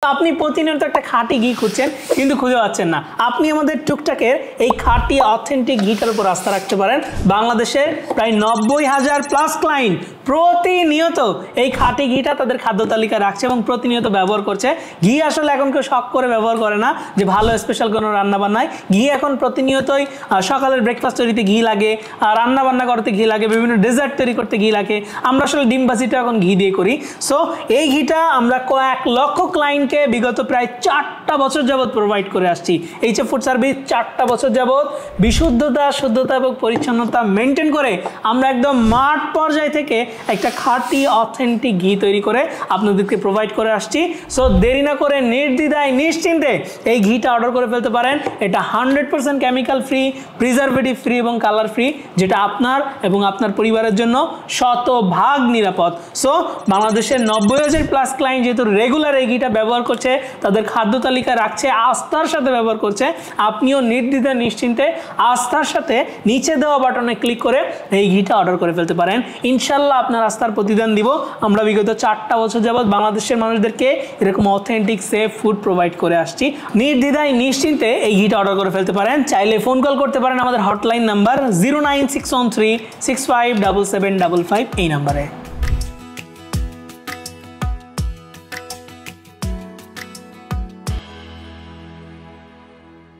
আপনি প্রতিনিয়ত একটা খাঁটি ঘি খুঁজছেন কিন্তু খুঁজে পাচ্ছেন না, আপনি আমাদের টুকটাকের এই খাঁটি অথেন্টিক ঘিটার উপর আস্থা রাখতে পারেন। বাংলাদেশের প্রায় 90,000+ ক্লায়েন্ট প্রতিনিয়ত এই খাঁটি ঘিটা তাদের খাদ্য তালিকায় রাখছে এবং প্রতিনিয়ত ব্যবহার করছে। ঘি আসলে এখন কেউ শখ করে ব্যবহার করে না যে ভালো স্পেশাল কোনো রান্নাবান্নায়। ঘি এখন প্রতিনিয়তই সকালের ব্রেকফাস্ট তৈরিতে ঘি লাগে, রান্নাবান্না করতে ঘি লাগে, বিভিন্ন ডেজার্ট তৈরি করতে ঘি লাগে। আমরা আসলে ডিম ভাজিটা এখন ঘি দিয়ে করি। সো এই ঘিটা আমরা কয়েক লক্ষ ক্লায়েন্টকে বিগত প্রায় 4টা বছর যাবত প্রোভাইড করে আসছি। এইচএফ ফুড সার্ভিস 4টা বছর যাবত বিশুদ্ধতা, শুদ্ধতা এবং পরিচ্ছন্নতা মেনটেন করে আমরা একদম মাঠ পর্যায় থেকে একটা খাঁটি অথেন্টিক ঘি তৈরি করে আপনাদেরকে প্রোভাইড করে আসছি। সো দেরি না করে নির্দ্বিধায় নিশ্চিন্তে এই ঘিটা অর্ডার করে ফেলতে পারেন। এটা 100% কেমিক্যাল ফ্রি, প্রিজারভেটিভ ফ্রি এবং কালার ফ্রি, যেটা আপনার এবং আপনার পরিবারের জন্য শতভাগ নিরাপদ। সো বাংলাদেশের 90,000+ ক্লায়েন্ট যেহেতু রেগুলার এই ঘিটা ব্যবহার করছে, তাদের খাদ্য তালিকায় রাখছে, আস্থার সাথে ব্যবহার করছে, আপনিও নির্দ্বিধায় নিশ্চিন্তে আস্থার সাথে নিচে দেওয়া বাটনে ক্লিক করে এই ঘিটা অর্ডার করে ফেলতে পারেন। ইনশাল্লাহ আপনার আস্থার প্রতিদান দিব। আমরা বিগত 4টা বছর যাবৎ বাংলাদেশের মানুষদেরকে এরকম অথেন্টিক সেফ ফুড প্রোভাইড করে আসছি। নির্দ্বিধায় নিশ্চিন্তে এই ঘিটা অর্ডার করে ফেলতে পারেন। চাইলে ফোন কল করতে পারেন আমাদের হটলাইন নাম্বার 09613657755 এই নাম্বারে।